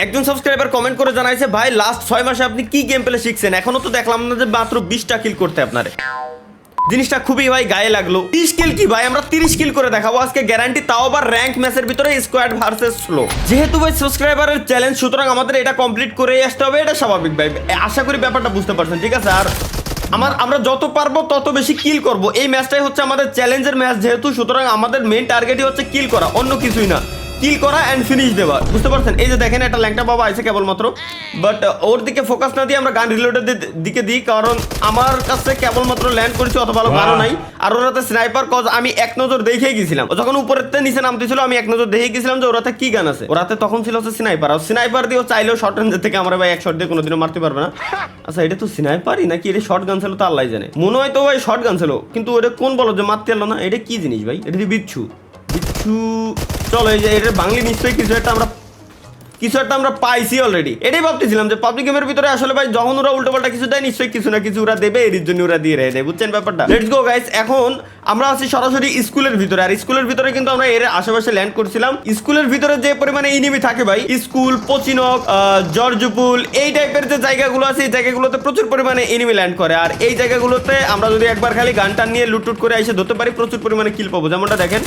একজন subscriber comment করে জানাইছে, ভাই লাস্ট 6 মাসে আপনি কি গেম প্লে শিখছেন? এখনো তো দেখলাম না যে মাত্র 20টা কিল করতে আপনারে। জিনিসটা খুবই ভাই গায়ে লাগলো। 30 কিল কি ভাই, আমরা 30 কিল করে দেখাবো আজকে গ্যারান্টি, তাও আবার র্যাঙ্ক ম্যাচের ভিতরে স্কোয়াড ভার্সেস স্লো। যেহেতু ভাই সাবস্ক্রাইবারের চ্যালেঞ্জ, সুতরাং আমাদের এটা কমপ্লিট করেই আসতে হবে, এটা স্বাভাবিক ভাই। আশা করি ব্যাপারটা বুঝতে পারছেন, ঠিক আছে? আর আমরা যত পারবো তত বেশি কিল করব। এই ম্যাচটাই হচ্ছে আমাদের চ্যালেঞ্জের ম্যাচ যেহেতু, সুতরাং আমাদের মেইন টার্গেটই হচ্ছে কিল করা, অন্য কিছুই না। কিল করা এন্ড ফিনিশ দেওয়া, বুঝতে পারছেন? এই যে দেখেন একটা ল্যাংটা বাবা আছে কেবলমাত্র, বাট ওর দিকে ফোকাস না দিয়ে আমরা গান রিলোডের দিকে দিই, কারণ আমার কাছে কেবলমাত্র ল্যান্ড করেছি, অত ভালো গানও নাই। আর ওরাতে স্নাইপার, কজ আমি এক নজর দেখেই গেছিলাম, যখন উপরের নিচে নামতেছিল আমি এক নজর দেখে গেছিলাম যে ওরাতে কি গান আছে। ওরাতে তখন ছিল হচ্ছে স্নাইপার, আর স্নাইপার দিয়েও চাইলেও শর্ট রেঞ্জের থেকে আমরা ভাই এক শট দিয়ে কোনোদিনও মারতে পারবে না। আচ্ছা, এটা তো স্নাইপারই নাকি এটা শর্ট গান ছিল, তো আল্লাহ জানে। মনে হয় তো ভাই শর্ট গান ছিল, কিন্তু ওটা কোন বলো যে মারতে পারলো না? এটা কি জিনিস ভাই? এটা দিয়ে বিচ্ছু বিচ্ছু। চলো, এই যে এটার বাংলি নিশ্চয়ই কিছু একটা আমরা পাইছি অলরেডি। এটাই ভাবতেছিলাম যে পাবলিক গেমের ভিতরে আসলে ভাই যখন ওরা উল্টো পাল্টা কিছু দেয়, নিশ্চয়ই কিছু না কিছু ওরা দেবে, এর জন্য ওরা দিয়ে দেয়, বুঝছেন ব্যাপারটা? Let's go guys. এখন আমরা আছি সরাসরি স্কুলের ভিতরে, আর স্কুলের ভিতরে কিন্তু আমরা এর আশেপাশে ল্যান্ড করছিলাম। স্কুলের ভিতরে যে পরিমাণে এনিমি থাকে ভাই, স্কুল, পচিনক, জর্জপুল, এই টাইপের যে জায়গাগুলো আছে, এই জায়গাগুলোতে প্রচুর পরিমাণে এনিমি ল্যান্ড করে। আর এই জায়গাগুলোতে আমরা যদি একবার খালি গানটা নিয়ে লুটটুট করে এসে ধরতে পারি, প্রচুর পরিমাণে কিল পাবো। যেমনটা দেখেন,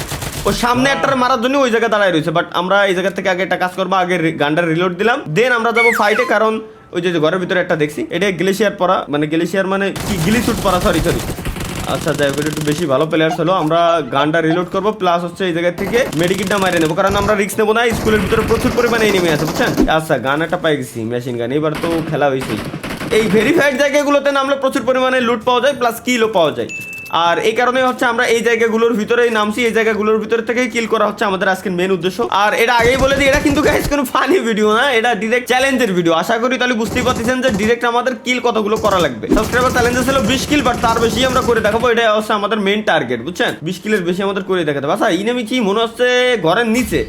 ও সামনে একটা মারার জন্য ওই জায়গায় দাঁড়ায় রয়েছে, বাট আমরা এই জায়গা থেকে আগে একটা কাজ করবো, আগে গানটা রিলোড দিলাম, দেন আমরা যাবো ফাইটে। কারণ ওই যে ঘরের ভিতরে একটা দেখছি, এটা গ্লেশিয়ার পরা, মানে গ্লেশিয়ার মানে কি, গিলিস্যুট পরা, সরি। আচ্ছা, যাই হোক, একটু বেশি ভালো প্লেয়ার হলো। আমরা গানটা রিলোড করবো, প্লাস হচ্ছে এই জায়গা থেকে মেডিকিটটা মারে নেবো, কারণ আমরা রিস্ক নেবো না। স্কুলের ভিতরে প্রচুর পরিমাণে এনিমি আছে, বুঝছেন? আচ্ছা, গান একটা পাই গেছি, মেশিন গান। এবার তো খেলা হয়েছে। এই ভেরিফাইড জায়গাগুলোতে নামলে প্রচুর পরিমাণে লুট পাওয়া যায়, প্লাস কিলও পাওয়া যায়। আর এই কারণে হচ্ছে আমরা এই জায়গাগুলোর ভিতরেই নামছি, এই জায়গাগুলোর ভিতরে থেকেই কিল করা হচ্ছে আমাদের আজকের মেন উদ্দেশ্য। আর এটা আগেই বলে দিই, এটা কিন্তু গাইস কোনো ফানি ভিডিও না, এটা ডিরেক্ট চ্যালেঞ্জের ভিডিও। আশা করি তাহলে বুঝতেই পারতেছেন যে ডিরেক্ট আমাদের কিল কতগুলো করা লাগবে। সাবস্ক্রাইবার চ্যালেঞ্জে ছিল 20 কিল, বাট তার বেশি আমরা করে দেখাবো, এটা হচ্ছে আমাদের মেন টার্গেট, বুঝছেন? 20 কিলের বেশি আমাদের করে দেখাতে হবে। আচ্ছা, ইনেমি কি মনে হচ্ছে ঘরের নিচে,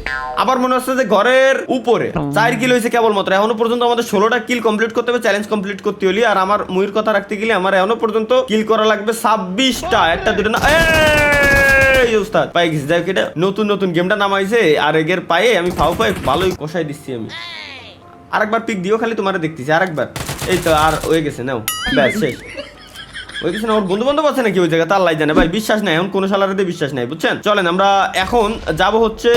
আবার মনে হচ্ছে যে ঘরের উপরে। 4 কিল হয়েছে কেবলমাত্র, এখনো পর্যন্ত আমাদের 16টা কিল কমপ্লিট করতে হবে, চ্যালেঞ্জ কমপ্লিট করতে হলে। আর আমার মুহির কথা রাখতে গেলে আমার এখনো পর্যন্ত কিল করা লাগবে 26টা, একটা দুটো না। উস্তাদ পাই গেছি। যাই হোক, এটা নতুন গেমটা নামাইছে, আর এগের পায়ে আমি ফাউ ভালোই কষাই দিচ্ছি আমি। আরেকবার পিক দিও খালি, তোমার দেখতেছি আরেকবার। এই তো, আর হয়ে গেছে, নাও ব্যাস শেষ হয়ে গেছে না? ওর বন্ধু বান্ধব আছে নাকি ওই জায়গায়? তার লাই জানে ভাই, বিশ্বাস নাই এখন, কোনো সালারে বিশ্বাস নাই, বুঝছেন? চলেন আমরা এখন যাব হচ্ছে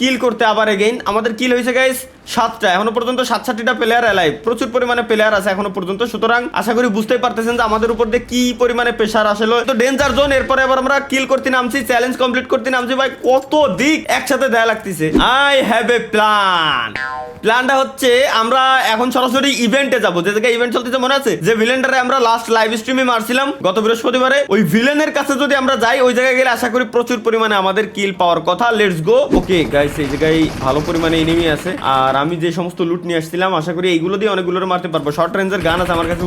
কিল করতে আবার এগেইন। আমাদের কিল হয়েছে গাইস 7টা, এখনো পর্যন্ত 67টা প্লেয়ার অ্যালাইভ, প্রচুর পরিমাণে প্লেয়ার আছে এখনো পর্যন্ত। সুতরাং আশা করি বুঝতেই পারতেছেন যে আমাদের উপর দিয়ে কি পরিমাণে প্রেশার আসলে, তো ডেঞ্জার জোন। এরপরে আবার আমরা কিল করতে নামছি, চ্যালেঞ্জ কমপ্লিট করতে নামছি। ভাই কত দিক একসাথে দেয়া লাগতেছে। আই হ্যাভ এ প্ল্যানটা হচ্ছে আমরা এখন সরাসরি ইভেন্টে যাবো, যে জায়গায় ইভেন্ট চলতেছে মনে আছে, যে ভিলেনটারে আমরা লাস্ট লাইভ স্ট্রিমে মারছিলাম গত বৃহস্পতিবারে, ওই ভিলেনের কাছে যদি আমরা যাই, ওই জায়গায় গেলে আশা করি প্রচুর পরিমাণে আমাদের কিল পাওয়ার কথা। Let's go. ওকে গাইস, এই জায়গায় ভালো পরিমাণে এনিমি আছে, আর আমি যে সমস্ত লুট নিয়ে আসছিলাম আশা করি এইগুলো দিয়ে অনেকগুলোর মারতে পারবো। শর্ট রেঞ্জের গান আছে আমার কাছে,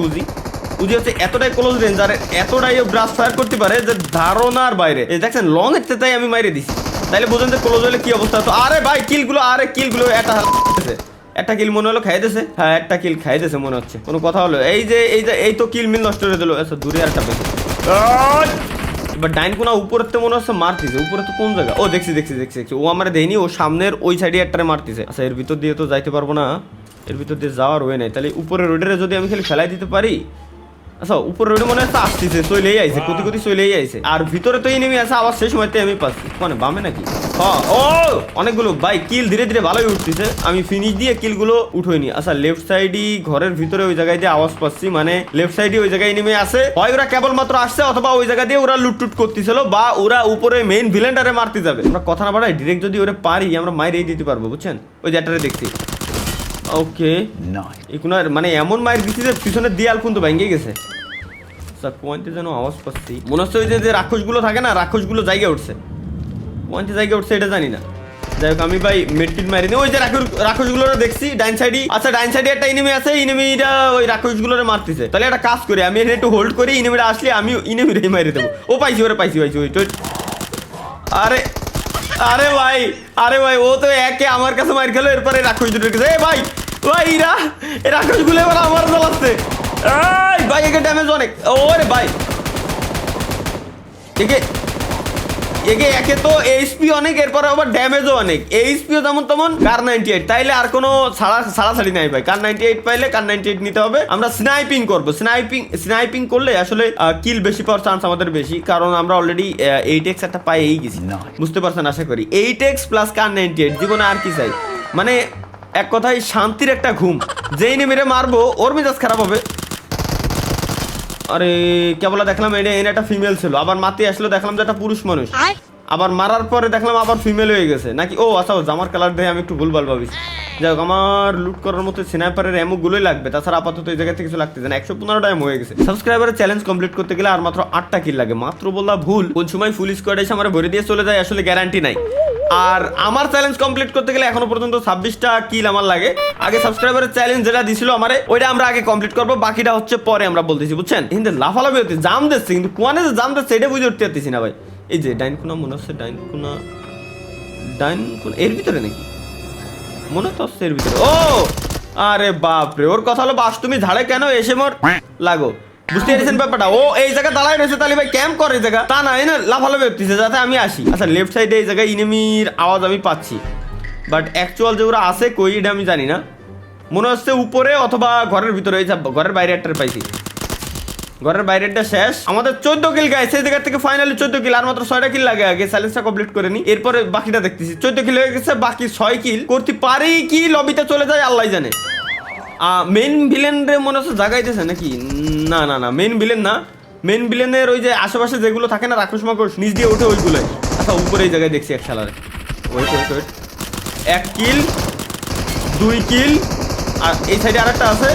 উজি হচ্ছে এতটাই ক্লোজ রেঞ্জ, আর এতটাই ব্রাশ ফায়ার করতে পারে যে ধারণার বাইরে। এই দেখছেন লং এর তাই আমি মাইরে দিছি, তাইলে বুঝেন যে ক্লোজ হলে কি অবস্থা। তো আরে ভাই কিলগুলো, একটা কিল মনে হলো খাই দিয়েছে। হ্যাঁ, একটা কিল খাই দিয়েছে মনে হচ্ছে, কোনো কথা হলো। এই তো কিল মিল নষ্ট করে দিল। আচ্ছা, দূরে আর একটা পেয়েছে। এবার ডাইন কোনা উপরের তো মনে হচ্ছে মারতেছে। উপরে তো কোন জায়গা? ও দেখছি। ও আমার দেয়নি, ও সামনের ওই সাইডে একটারে মারতেছে। আচ্ছা, এর ভিতর দিয়ে তো যাইতে পারবো না, এর ভিতর দিয়ে যাওয়ার ওয়ে নাই। তাহলে উপরে রোডের যদি আমি খালি ফেলাই দিতে পারি। আচ্ছা, উপরে রোডে মনে হচ্ছে আসতেছে, চলেই আইছে, কোটি চলেই আইছে। আর ভিতরে তো এনিমি আছে, আবার সেই সময়তে আমি পাচ্ছি মানে বামে নাকি। হ্যাঁ, ও অনেকগুলো ভাই কিল ধীরে ধীরে ভালোই উঠতেছে, আমি ফিনিশ দিয়ে কিলগুলো উঠোইনি। আচ্ছা, লেফট সাইডে ঘরের ভিতরে ওই জায়গায় দিয়ে আওয়াজ পাচ্ছি, মানে লেফট সাইডে ওই জায়গায় এনিমি আছে। হয় ওরা কেবলমাত্র আসছে, অথবা ওই জায়গা দিয়ে ওরা লুটটুট করতেছিল, বা ওরা উপরে মেইন ভিলেনটারে মারতে যাবে। আমরা কথা না বাড়াই ডিরেক্ট যদি ওরা পারি, আমরা মাইরেই দিতে পারবো, বুঝছেন? ওই যেটারে দেখছি। ওকে, মানে এমন মাইর দিচ্ছি যে পিছনের দেয়াল কিন্তু ভেঙে গেছে। পয়েন্টে যেন আওয়াজ পাচ্ছি, মনে হচ্ছে ওই যে রাক্ষসগুলো থাকে না, রাক্ষসগুলো জায়গায় উঠছে, পয়েন্টে জায়গায় উঠছে, এটা জানি না। যাই হোক, আমি ভাই মেডকিট মারিনি। ওই যে রাক্ষসগুলো দেখছি ডাইন সাইডে। আচ্ছা, ডাইন সাইডে একটা এনিমি আছে, এনিমিটা ওই রাক্ষসগুলোরে মারতেছে। তাহলে একটা কাজ করি, আমি এখানে একটু হোল্ড করি, এনিমিটা আসলে আমি এনিমিটাই মারি দেবো। ও পাইছি ওই তো। আরে ভাই ও তো একে আমার কাছে মার খেলো, এরপরে রাক্ষস দুটোর কাছে। ভাই এই রাক্ষসগুলো এবার আমার জ্বালাচ্ছে। ভাই একে ড্যামেজ অনেক। ওরে ভাই, একে একে তো এইচপি অনেক, এরপরে আবার ড্যামেজও অনেক, এইচপিও যেমন তেমন, কার 98 তাইলে আর কোনো ছাড়াছাড়ি নাই ভাই। কার 98 পাইলে কার 98 নিতে হবে। আমরা স্নাইপিং করবো, স্নাইপিং করলে আসলে কিল বেশি পাওয়ার চান্স আমাদের বেশি, কারণ আমরা অলরেডি 8x একটা পাইয়েই গেছি, বুঝতে পারছেন আশা করি। 8x প্লাস কার 98, জীবনে আর কি চাই, মানে এক কথায় শান্তির একটা ঘুম। যেই নেমেরে মারবো ওর মেজাজ খারাপ হবে। আরে কেবল দেখলাম এটা একটা ফিমেল ছিল, আবার মাতি আসলো দেখলাম যে একটা পুরুষ মানুষ, আবার মারার পরে দেখলাম আবার ফিমেল হয়ে গেছে নাকি। ও আচ্ছা, জামার কালার দেখে আমি একটু ভুলভাল ভাবিস। যাই হোক, আমার লুট করার মতো স্নাইপারের এমো গুলোই লাগবে, তাছাড়া আপাতত এই জায়গা থেকে কিছু লাগতেছে না। 115টা এমো হয়ে গেছে। সাবস্ক্রাইবারের চ্যালেঞ্জ কমপ্লিট করতে গেলে আর মাত্র 8টা কিল লাগে। মাত্র বললা ভুল, কোন সময় ফুল স্কোয়াড এসে আমার ভরে দিয়ে চলে যায় আসলে গ্যারান্টি নাই। আর আমার চ্যালেঞ্জ কমপ্লিট করতে গেলে এখনো পর্যন্ত 26টা কিল আমার লাগে। আগে সাবস্ক্রাইবারের চ্যালেঞ্জ যেটা দিছিল আমারে, ওইটা আমরা আগে কমপ্লিট করবো, বাকিটা হচ্ছে পরে আমরা বলতেছি, বুঝছেন। কিন্তু লাফালাফি হচ্ছে, জাম দিচ্ছে, কিন্তু কোয়ানে যে জাম দিচ্ছে এটা বুঝে উঠতে পারতেছি না ভাই। এই যে ডাইনকুনা মনে হচ্ছে, ডাইনকুনা এর ভিতরে নাকি মনে হচ্ছে এর ভিতরে। ও আরে বাপ রে, ওর কথা হলো বাস তুমি ঝাড়ে কেন এসে মোর লাগো, বুঝতে পেরেছেন ব্যাপারটা। ও এই জায়গায় দাঁড়ায় রয়েছে, তাহলে ভাই ক্যাম্প করে এই জায়গা, তা না না লাফালাফি হচ্ছে যাতে আমি আসি। আচ্ছা, লেফট সাইডে এই জায়গায় ইনেমির আওয়াজ আমি পাচ্ছি, বাট অ্যাকচুয়াল যে ওরা আছে কই এটা আমি জানি না। মনে হচ্ছে উপরে অথবা ঘরের ভিতরে, এই ঘরের বাইরে একটা পাইছি, ঘরের বাইরেটা শেষ। আমাদের 14 কিল গাইছে, এই জায়গা থেকে ফাইনালি 14 কিল, আর মাত্র 6টা কিল লাগে। আগে চ্যালেঞ্জটা কমপ্লিট করে নি, এরপরে বাকিটা দেখতেছি। 14 কিল হয়ে গেছে, বাকি 6 কিল করতে পারি কি লবিতে চলে যায় আল্লাহ জানে। মেইন ভিলেন রে মনে হচ্ছে জাগাইতেছে নাকি, না না না মেইন ভিলেন না, মেইন ভিলেনের ওই যে আশেপাশে যেগুলো থাকে না রাক্ষস মাকড় নিচ দিয়ে ওঠে ওইগুলোই। আচ্ছা, উপরে এই জায়গায় দেখছি এক শালারে। ওয়েট 1 কিল 2 কিল, আর এই সাইডে আরেকটা আছে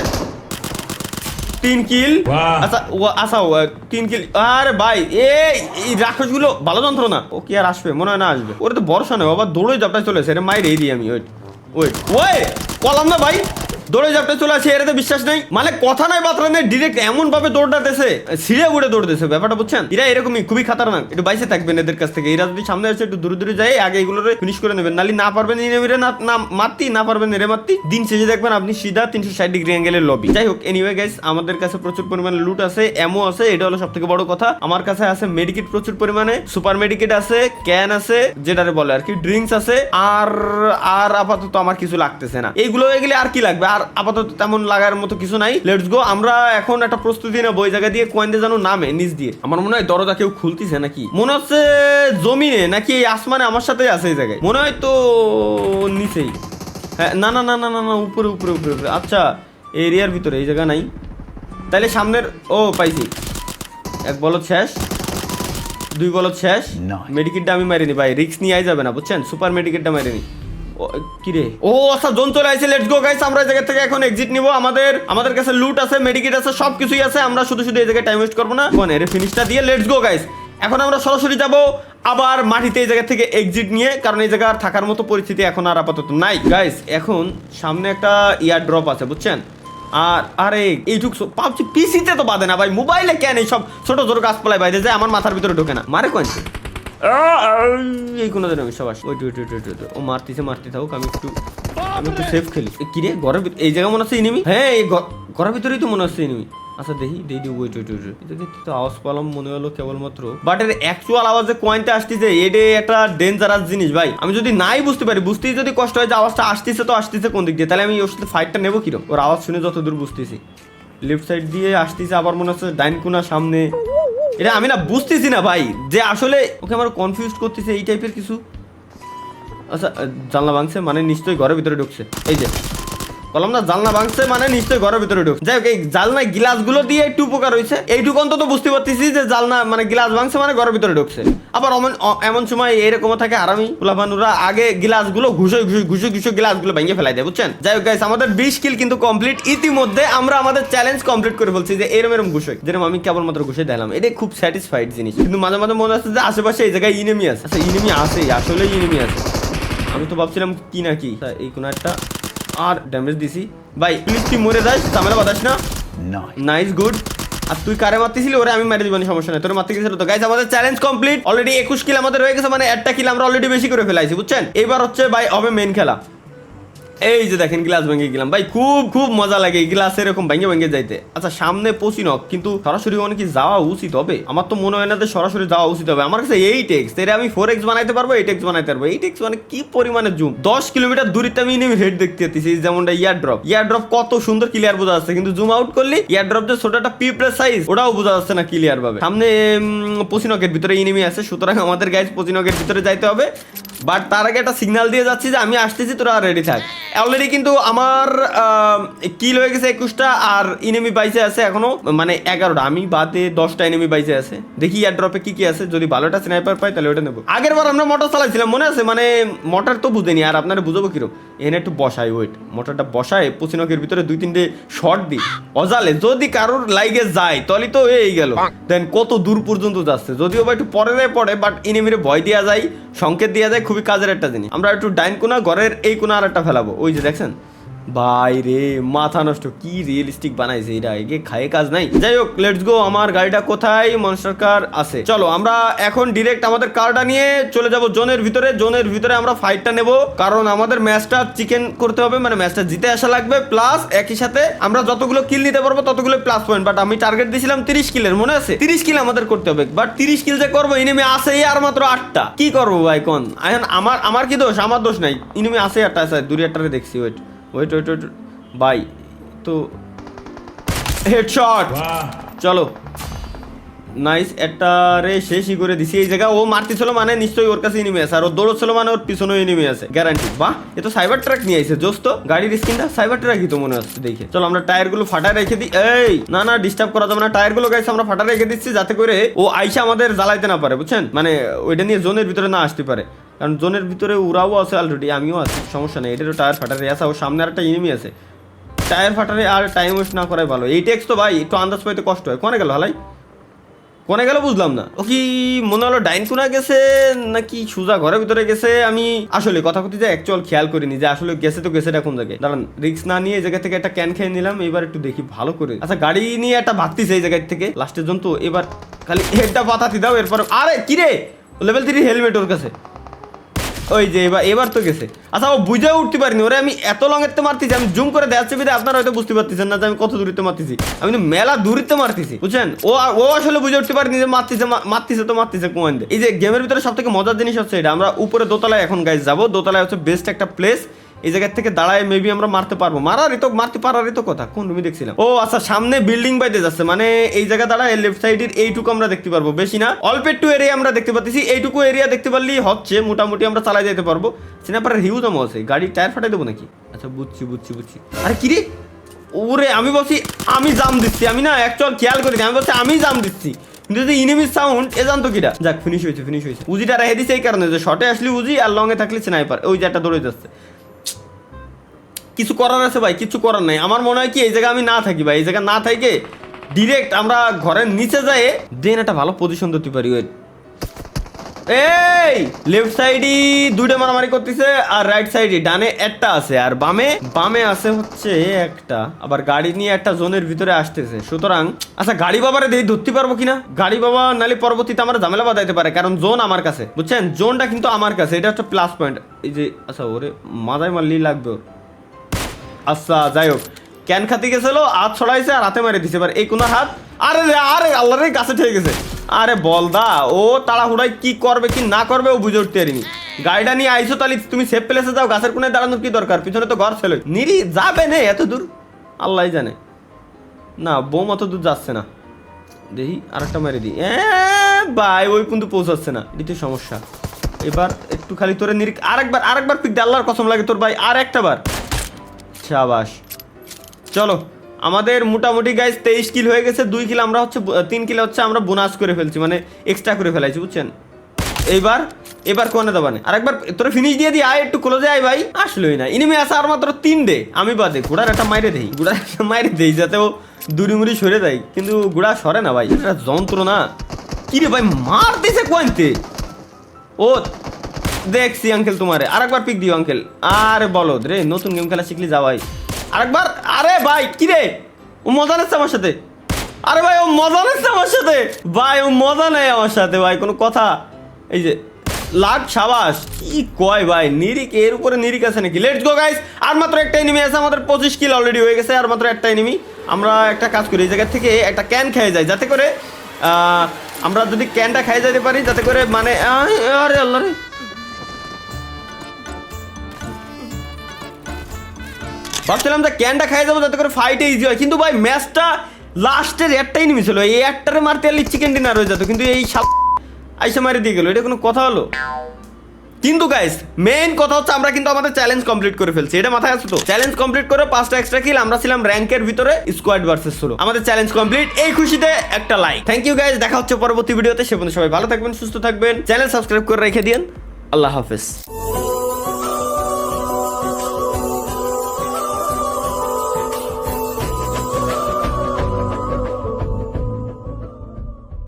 3 কিল। আচ্ছা আচ্ছা 3 কিল। আরে ভাই এই রাক্ষসগুলো ভালো যন্ত্রণা। ও কি আর আসবে? মনে হয় না আসবে, ওরে তো ভরসা নেই, আবার দৌড়ে জাপটায় চলেছে, এটা মাইরে দিই আমি। ওয়েট কলাম না ভাই, দৌড়ে জাপটায় চলে আসে, এরাতে বিশ্বাস নেই, মানে কথা নাই বার্তা নেই, ডিরেক্ট এমন ভাবে দৌড়াতেছে, সিঁড়ে উড়ে দৌড়তেছে, ব্যাপারটা বুঝছেন। এরা এরকমই খুবই খাতারনাক, একটু বাইসে থাকবেন এদের কাছ থেকে। এরা যদি সামনে আসে একটু দূরে দূরে যায়, আগে এগুলোর ফিনিশ করে নেবেন, নালি না পারবেন এনিমিরে না মারতি, না পারবেন এরে মারতি, দিন শেষে দেখবেন আপনি সিধা 360 ডিগ্রি অ্যাঙ্গেলের লবি। যাই হোক, এনিওয়ে গাইস, আমাদের কাছে প্রচুর পরিমাণে লুট আছে, এমো আছে, এটা হলো সবথেকে বড় কথা। আমার কাছে আছে মেডিকেট প্রচুর পরিমাণে, সুপার মেডিকেট আছে, ক্যান আছে, যেটারে বলে আর কি ড্রিঙ্কস আছে, আর আপাতত আমার কিছু লাগতেছে না। এইগুলো হয়ে গেলে আর কি লাগবে, আর আপাতত তেমন লাগার মতো কিছু নাই। লেটস গো, আমরা এখন একটা প্রস্তুতি নেবো ওই জায়গা দিয়ে, কোয়েন দিয়ে যেন নামে নিচ দিয়ে। আমার মনে হয় দরজা কেউ খুলতেছে নাকি, মনে হচ্ছে জমিনে নাকি আসমানে আমার সাথে আছে এই জায়গায়, মনে হয় তো নিচেই। হ্যাঁ, না না না না না না, উপরে উপরে উপরে উপরে। আচ্ছা, এরিয়ার ভিতরে এই জায়গা নাই, তাইলে সামনের। ও পাইছি, 1 বলদ শেষ, 2 বলদ শেষ। মেডিকেটটা আমি মারিনি ভাই, রিস্ক নিয়ে আই যাবে না, বুঝছেন। সুপার মেডিকেটটা মারিনি। কিরে, ও আচ্ছা, জোন চলে আসছে। লেটস গো গাইস, আমরা এই জায়গা থেকে এখন এক্সিট নিব। আমাদের কাছে লুট আছে, মেডিকেট আছে, সবকিছুই আছে। আমরা শুধু এই জায়গায় টাইম ওয়েস্ট করবো না, কোন এর ফিনিশটা দিয়ে লেটস গো গাইস। এখন আমরা সরাসরি যাব আবার মাটিতে এই জায়গা থেকে এক্সিট নিয়ে, কারণ এই জায়গা আর থাকার মতো পরিস্থিতি এখন আর আপাতত নাই গাইস। এখন সামনে একটা ইয়ার ড্রপ আছে, বুঝছেন। আর আরে এইটুক পাবছি, পিসিতে তো বাদে না ভাই, মোবাইলে কেন এই সব ছোট ছোট গাছপালায় বাইরে যায়, আমার মাথার ভিতরে ঢোকে না। মারে কোন এই কোনো দিন আমি সবাই ও মারতে থাকুক, আমি একটু সেফ খেলি। কিরে, ঘরের এই জায়গা মনে হচ্ছে এনিমি। হ্যাঁ, এই ঘরের ভিতরেই তো মনে হচ্ছে এনিমি। আচ্ছা দেখি ওয়েট তো আওয়াজ পেলাম, মনে হলো কেবলমাত্র, বাট এর অ্যাকচুয়াল আওয়াজে কয়েনটা আসতেছে, এটা একটা ডেঞ্জারাস জিনিস ভাই। আমি যদি নাই বুঝতে পারি, বুঝতেই যদি কষ্ট হয় যে আওয়াজটা আসতেছে তো আসতেছে কোন দিক দিয়ে, তাহলে আমি ওর সাথে ফাইটটা নেবো কিরকম। ওর আওয়াজ শুনে যতদূর বুঝতেছি লেফট সাইড দিয়ে আসতেছে, আবার মনে হচ্ছে ডাইন কোনা সামনে। এটা আমি না বুঝতেছি না ভাই, যে আসলে ওকে আমার কনফিউজ করতেছে এই টাইপের কিছু। আচ্ছা, জানলা ভাঙছে মানে নিশ্চয়ই ঘরের ভিতরে ঢুকছে। এই যে বললাম না, জানলা ভাঙছে মানে নিশ্চয়ই ঘরের ভিতরে ঢুকছে। যাই হোক, এই জানলায় গ্লাসগুলো দিয়ে একটু উপকার হয়েছে, এইটুকু অন্তত বুঝতে পারতেছি যে জানলা মানে গ্লাস ভাঙছে মানে ঘরের ভিতরে ঢুকছে। আবার এমন সময় এরকমও থাকে, আর আমি পোলাপানুরা আগে গ্লাসগুলো ঘুষে গ্লাসগুলো ভেঙে ফেলাই দেয়, বুঝছেন। যাই হোক গাইস, আমাদের 20 কিল কিন্তু কমপ্লিট। ইতিমধ্যে আমরা আমাদের চ্যালেঞ্জ কমপ্লিট করে বলছি যে এরম ঘুষে, যেরকম আমি কেবলমাত্র ঘুষে দিলাম। এটা খুব স্যাটিসফাইড জিনিস, কিন্তু মাঝে মাঝে মনে হচ্ছে যে আশেপাশে এই জায়গায় ইনেমি আছে। আচ্ছা, ইনেমি আছে, আসলে ইনেমি আছে। আমি তো ভাবছিলাম কি নাকি এই কোনো একটা, আর ড্যামেজ দিছি ভাই। প্লিজ তুই মরে যাস, ঝামেলা বাতাস না। Nice, good. আর তুই কারে মারতেছিলি? ওরে আমি মেরে দিবানি, সমস্যা নাই, তোর মারতে গেছিল তো। গাইস, আমাদের চ্যালেঞ্জ কমপ্লিট। অলরেডি 21 কিল আমাদের হয়ে গেছে, মানে একটা কিল আমরা অলরেডি বেশি করে ফেলাইছি, বুঝছেন। এবার হচ্ছে ভাই হবে মেন খেলা। এই যে দেখেন গ্লাস ভেঙে গেলাম ভাই, খুব খুব মজা লাগে গ্লাস এরকম ভেঙে ভেঙে যাইতে। আচ্ছা সামনে পচিনক, কিন্তু সরাসরি ওখানে কি যাওয়া উচিত হবে? আমার তো মনে হয় না যে সরাসরি যাওয়া উচিত হবে। আমার কাছে 8x, এর আমি 4x বানাইতে পারবো, 8x বানাইতে পারবো। 8x মানে কি পরিমাণে জুম, 10 কিলোমিটার দূরিতে আমি এনিমি হেড দেখতে পাচ্ছি। যেমনটা ইয়ার ড্রপ কত সুন্দর ক্লিয়ার বোঝা যাচ্ছে, কিন্তু জুম আউট করলে ইয়ার ড্রপ যে ছোট একটা পিঁপড়ে সাইজ, ওটাও বোঝা যাচ্ছে না ক্লিয়ার ভাবে। সামনে পচিনকের ভিতরে এনিমি আছে, সুতরাং আমাদের গাইজ পচিনকের ভিতরে যাইতে হবে। বাট তার আগে একটা সিগন্যাল দিয়ে যাচ্ছি যে আমি আসতেছি, তোরা রেডি থাক। অলরেডি কিন্তু আমার কিল হয়ে গেছে 21টা, আর এনিমি বাইসে আছে এখনো মানে 11টা, আমি বাদে 10টা এনিমি বাইসে আছে। দেখি এয়ার ড্রপে কি কি আছে, যদি ভালোটা স্নাইপার পাই তাহলে ওটা নেবো। আগের বার আমরা মোটর চালাইছিলাম মনে আছে, মানে মোটর তো বুঝেনি, আর আপনারা বুঝবো কিরকম। এখানে একটু বসাই, ওয়েট, মোটরটা বসায় পচিনকের ভিতরে 2-3টে শট দিই অজালে, যদি কারোর লাইগে যায় তাহলে তো এই গেল। দেন কত দূর পর্যন্ত যাচ্ছে, যদিও বা একটু পরে পড়ে, বাট এনিমিরে ভয় দেওয়া যায়, সংকেত দেওয়া যায়, খুবই কাজের একটা জিনিস। আমরা একটু ডাইন কোনা, ঘরের এই কোনা আর একটা ফেলাবো। ওই যে দেখছেন ভাই রে, মাথা নষ্ট, কি রিয়েলিস্টিক বানাইছে এটা, একে খায়ে কাজ নাই। যাই হোক, লেটস গো। আমার গাড়িটা কোথায়? মনস্টার কার আছে, চলো আমরা এখন ডিরেক্ট আমাদের কারটা নিয়ে চলে যাব জোনের ভিতরে। জোনের ভিতরে আমরা ফাইটটা নেব, কারণ আমাদের ম্যাচটা চিকেন করতে হবে, মানে ম্যাচটা জিতে আসা লাগবে। প্লাস একই সাথে আমরা যতগুলো কিল নিতে পারবো ততগুলো প্লাস পয়েন্ট। বাট আমি টার্গেট দিয়েছিলাম 30 কিলের, মনে আছে? 30 কিল আমাদের করতে হবে, বাট 30 কিল যে করবো, ইনিমি আছে আর মাত্র 8টা। কি করবো ভাই কোন? এখন আমার কি দোষ? আমার দোষ নাই, ইনিমি আছে 8টা আছে, 2-8টারে দেখছি। ওয়েট ভাই, তো হেডশট, চলো নাইস, একটা রে শেষই করে দিছি। এই জায়গা ও মারতেছিল মানে নিশ্চয়ই ওর কাছে এনিমি আছে, আর ও দৌড়ছিল মানে ওর পিছনেও এনিমি আছে গ্যারান্টি। বাহ, এ তো সাইবার ট্রাক নিয়ে আইছে দোস্ত, গাড়ির স্ক্রিনটা সাইবার ট্রাকই তো মনে হচ্ছে দেখে। চলো আমরা টায়ারগুলো ফাটায় রেখে দিই। এই না ডিস্টার্ব করা যাবে না, টায়ারগুলো গাইছে আমরা ফাটায় রেখে দিচ্ছি, যাতে করে ও আইসা আমাদের জ্বালাইতে না পারে, বুঝছেন? মানে ওইটা নিয়ে জোনের ভিতরে না আসতে পারে, কারণ জোনের ভিতরে ওরাও আছে অলরেডি, আমিও আছি, সমস্যা নেই। এটারও টায়ার ফাটারে আছে, ও সামনে আর একটা এনিমি আছে, টায়ার ফাটারে আর টাইম ওয়েস্ট না করাই ভালো। 8x তো ভাই একটু আন্দাজ পাইতে কষ্ট হয়। কোনে গেল হালাই, কোনে গেল বুঝলাম না। ও কি মনে হলো ডাইন কোনা গেছে নাকি সুজা ঘরের ভিতরে গেছে? আমি আসলে কথা কথা যে অ্যাকচুয়াল খেয়াল করিনি যে আসলে গেছে তো গেছে কোন জায়গায়। দাঁড়ান, রিস্ক না নিয়ে এই জায়গা থেকে একটা ক্যান খেয়ে নিলাম, এবার একটু দেখি ভালো করে। আচ্ছা গাড়ি নিয়ে একটা ভাগতিছে এই জায়গা থেকে, লাস্টের জন্য তো এবার খালি হেডটা পাতাতি দাও, এরপর আরে কিরে লেভেল 3 হেলমেট ওর কাছে, ওই যে এবার তো গেছে। আচ্ছা ও বুঝে উঠতে পারিনি, ওরে আমি এত লঙের তো মারতেছি, আমি জুম করে দেখাচ্ছি বিধে আপনারা হয়তো বুঝতে পারতেছেন না যে আমি কত দূরিতে মারতেছি, আমি মেলা দূরিতে মারতেছি, বুঝছেন? ও আসলে বুঝে উঠতে পারিনি যে মারতেছে কোয়ান। এই যে গেমের ভিতরে সব থেকে মজার জিনিস হচ্ছে এটা, আমরা উপরে দোতলায় এখন গাইজ যাবো। দোতলায় হচ্ছে বেস্ট একটা প্লেস, এই জায়গা থেকে দাঁড়ায় মেবি আমরা মারতে পারবো। মারতে পারারই তো কথা। কোন রুমে দেখছিলাম? ও আচ্ছা, সামনে বিল্ডিং বাইতে যাচ্ছে, মানে এই জায়গা দাঁড়ায় লেফট সাইডের এইটুকু আমরা দেখতে পারবো, বেশি না, অল্প একটু এরিয়া আমরা দেখতে পাচ্ছি। এইটুকু এরিয়া দেখতে পারলেই হচ্ছে, মোটামুটি আমরা চালাই যেতে পারবো। সিনাপারের হিউজ আমও আছে, গাড়ির টায়ার ফাটাই দেবো নাকি? আচ্ছা বুঝছি। আরে কিরে, ওরে আমি বলছি আমি জাম দিচ্ছি, আমি না অ্যাকচুয়াল খেয়াল করিনি, আমি বলছি আমি জাম দিচ্ছি, কিন্তু যে ইনিমির সাউন্ড এ জানতো কিরা। যাক ফিনিশ হয়েছে। উজিটা রেখে দিচ্ছে এই কারণে যে শর্টে আসলে উজি, আর লং এ থাকলে স্নাইপার। ওই যে একটা দৌড়ে যাচ্ছে, কিছু করার আছে ভাই, কিছু করার নাই। আমার মনে হয় কি এই জায়গা আমি না থাকি ভাই, এই জায়গা না থাকি ডিরেক্ট আমরা ঘরের নিচে যাই, দেন একটা ভালো পজিশন ধরতে পারি। ওই এই লেফট সাইডে দুইটা মারামারি করতেছে, আর রাইট সাইডে ডানে একটা আছে, আর বামে আছে হচ্ছে একটা, আবার গাড়ি নিয়ে একটা জোনের ভিতরে আসতেছে। সুতরাং আচ্ছা গাড়ি বাবারে দেখি ধরতে পারবো কিনা। গাড়ি বাবা নালে পরবর্তীতে আমার ঝামেলা বাঁধাইতে পারে, কারণ জোন আমার কাছে, বুঝছেন? জোনটা কিন্তু আমার কাছে, এটা হচ্ছে প্লাস পয়েন্ট। এই যে আচ্ছা ওরে মাথায় মারলি লাগবে ওর। আচ্ছা যাই হোক, ক্যান খাতে গেছিল, হাত ছড়াইছে আর হাতে মারে দিছে। এবার এই কোন হাত, আরে আল্লাহ রে গাছে ঠেকে গেছে। আরে বলদা, ও তাড়াহুড়াই কি করবে কি না করবে ও বুঝে উঠতে পারিনি। গাড়িটা নিয়ে আইসো, তাহলে তুমি সেফ প্লেসে যাও, গাছের কোনায় দাঁড়ানোর কি দরকার? পিছনে তো ঘর ছিল, নিরি যাবে না এত দূর, আল্লাহ জানে। না বোম অত দূর যাচ্ছে না, দেখি আরেকটা মেরে দিই। ভাই ওই কিন্তু পৌঁছাচ্ছে না, এটি সমস্যা। এবার একটু খালি তোরে নিরিক আরেকবার পিক দে, আল্লাহর কসম লাগে তোর ভাই, আর একটা বার। শাবাশ, চলো আমাদের মোটামুটি গাইজ 23 কিল হয়ে গেছে। 2 কিল আমরা হচ্ছে 3 কিল হচ্ছে আমরা বোনাস করে ফেলছি, মানে এক্সট্রা করে ফেলাইছি, বুঝছেন? এবার কোনে দেবানে আরেকবার তোরে ফিনিশ দিয়ে দিই, আয় একটু ক্লোজে আয় ভাই। আসলোই না, ইনিমি আছে আর মাত্র 3 ডে। আমি বাদে ঘোড়ার একটা মাইরে দেই যাতে ও দুরি মুড়ি সরে দেয়, কিন্তু ঘোড়া সরে না ভাই, এটা যন্ত্রণা। কি রে ভাই মার দিছে কোয়ান্তে। ও দেখছি আঙ্কেল তোমারে, আরেকবার পিক দিও আঙ্কেল। আরে বলো রে, নতুন গেম খেলা শিখলি যা ভাই, আরেকবার। আরে ভাই কি রে, ও মজা নিচ্ছে আমার সাথে। আরে ভাই ও মজা নিচ্ছে আমার সাথে ভাই, ও মজা নেই আমার সাথে ভাই, কোনো কথা। এই যে লাখ সাবাস কি কয় ভাই, নিরিক এর উপরে নিরিক আছে নাকি। লেটস গো গাইস, আর মাত্র একটা এনিমি আছে, আমাদের 25 কিল অলরেডি হয়ে গেছে, আর মাত্র একটা এনিমি। আমরা একটা কাজ করি, এই জায়গা থেকে একটা ক্যান খেয়ে যাই, যাতে করে আমরা যদি ক্যানটা খেয়ে যেতে পারি, যাতে করে মানে আরে আল্লাহ রে, ভাবছিলাম যে ক্যানটা খেয়ে যাবো যাতে করে ফাইটে ইজি হয়, কিন্তু ভাই ম্যাচটা লাস্টের একটাই নিমি ছিল, এই একটারে মারতে আলি চিকেন ডিনার হয়ে যেত, কিন্তু এই আইসা মারি দিয়ে গেলো, এটা কোনো কথা হলো। কিন্তু গাইস মেইন কথা হচ্ছে আমরা কিন্তু আমাদের চ্যালেঞ্জ কমপ্লিট করে ফেলছি, এটা মাথায় আছে তো। চ্যালেঞ্জ কমপ্লিট করে 5টা এক্সট্রা কিল, আমরা ছিলাম র্যাঙ্কের ভিতরে স্কোয়াড ভার্সেস সোলো। আমাদের চ্যালেঞ্জ কমপ্লিট, এই খুশিতে একটা লাইক। থ্যাংক ইউ গাইস, দেখা হচ্ছে পরবর্তী ভিডিওতে। সে পর্যন্ত সবাই ভালো থাকবেন, সুস্থ থাকবেন, চ্যানেল সাবস্ক্রাইব করে রেখে দিন। আল্লাহ হাফেজ।